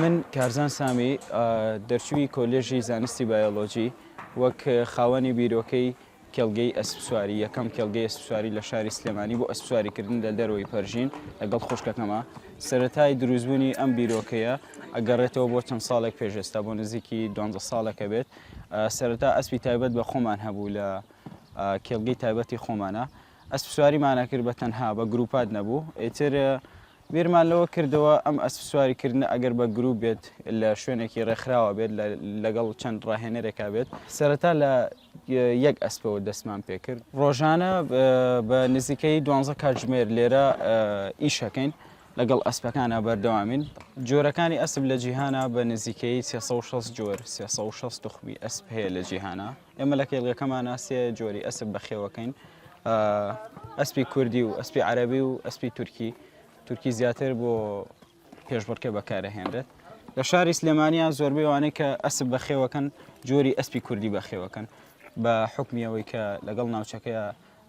من کارزان سامی دەرچووی کۆلێژی زانستی بایۆلۆجی وەک خاوەنی بیرۆکەی کێڵگەی ئەسپسواری یەکەم کێڵگەی ئەسپسواری لە شاری سلێمانی بۆ ئەسپسواریکردن لە دەرەوەی پەرژین لەگەڵ خوشکەکەمە سەرەتای دروستبوونی ئەم بیرۆکەیە ئەگەڕێتەوە بۆ چەند ساڵێک پێشێستا بۆ نزیکی 12 ساڵەکە بێت سەرەتا ئەسپی تایبەت بە خۆمان هەبوو لە کێڵگەی تایبەتی خۆمانە ئەسپسواریمانە کرد بە تەنها بە گروپات نەبوو ئیتر بیرمان لەوە کردەوە ئەم ئەسپسواریکردنە ئەگەر بە گروپ بێت لە شوێنێکی ڕێکخراوە بێت لەگەڵ چەند ڕاهێنەرێکا بێت سەرەتا لە یەک ئەسپەوە دەستمان پێ کرد ڕۆژانە بە نزیکەی 12 کاتژمێر لێرە ئیشەکەین لەگەڵ ئەسپەکانە بەردەوامین جۆرەکانی ئەسپ لە جیهانە بە نزیکەی 360 جۆر 360 تخمی ئەسپ هەیە لە جیهانە ئێمە لە کێڵگەکەمانە سێ جۆری ئەسپ بەخێوەکەین ئەسپی کوردی و ئەسپی عەرەبی و ئەسپی تورکی زیاتر بۆ پێشبڕکێ بەکارەهێنرێت لە شاری سلێمانیە زۆربەی ئەوانەی کە ئەسپ بەخێوەکەن جۆری ئەسپی کوردی بەخێوەکەن بە حکمیەوەی کە لەگەڵ ناوچەکەیە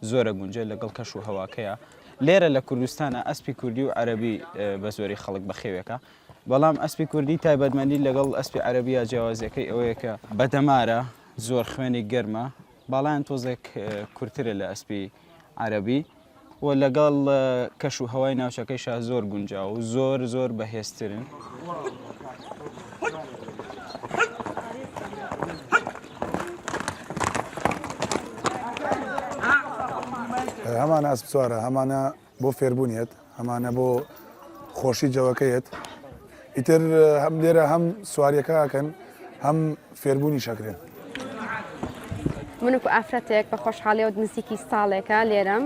زۆرە گونجە لەگەڵ کەش و هەواکەیە لێرە لە کوردستانە ئەسپی کوردی و عەرەبی بە زۆری خەڵک بەخێوێکە بەڵام ئەسپی کوردی تایبەتمەندی لەگەڵ ئەسپی عەرەبیە جیاوازیەکەی ئەوەیە کە بەدەمارە زۆر خوێنی گەرمە باڵایان تۆزێک کورتترە لە ئەسپی عەرەبی و لەگەڵ کەش و هەوای ناوچەکەیشا زۆر گونجا و زۆر بەهێزترن. هەمانە ئەسپسوارە هەمانە بۆ فێربوونیت هەمانە بۆ خۆشی جەوەکەیت ئیتر هەم لێرە هەم سواریەکەکەن هەم فێربوونی شەکرێن. منکو ئافرەتێک بە خۆشحاڵیەوە نزیکی ساڵێکە لێرەم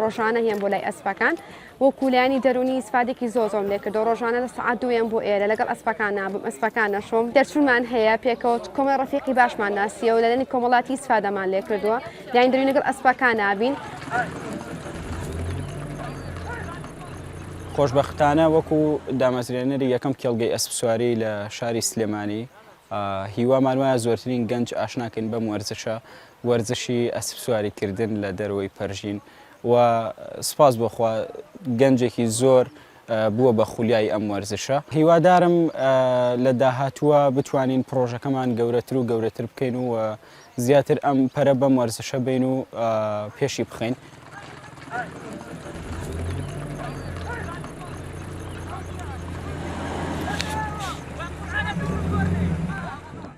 ڕۆژانە هێن بۆ لای ئەسپەکان بۆ کولانی دەرونی سفادێکی زۆم لێ کردو ڕۆژانە لە سەعات دوێن بۆ ئێرە لەگەڵ ئەسپەکانە بم ئەسپەکانە شۆم دەرچوونمان هەیە پێکەوت کۆمەڵ ڕەفیقی باشمان ناسیە و لەلەنی کۆمەڵاتی سفادەمان لێ کردووە یان دەروی لەگەڵ ئەسپەکان نابین. خۆشبەختانە وەکو دامەزرێنەری یەکەم کێڵگەی ئەسپسواری لە شاری سلێمانی هیوامان وایە زۆرترین گەنج ئاشناکەین بەم وەرزشە وەرزشی ئەسپسواریکردن لە دەرەوەی پەرژین و سپاس بۆخوا گەنجێکی زۆر بووە بە خولیای ئەم وەرزشە هیوادارم لە داهاتووە بتوانین پرۆژەکەمان گەورەتر و گەورەتر بکەین و زیاتر ئەم پەرە بەم وەرزشە بین و پێشی بخەین.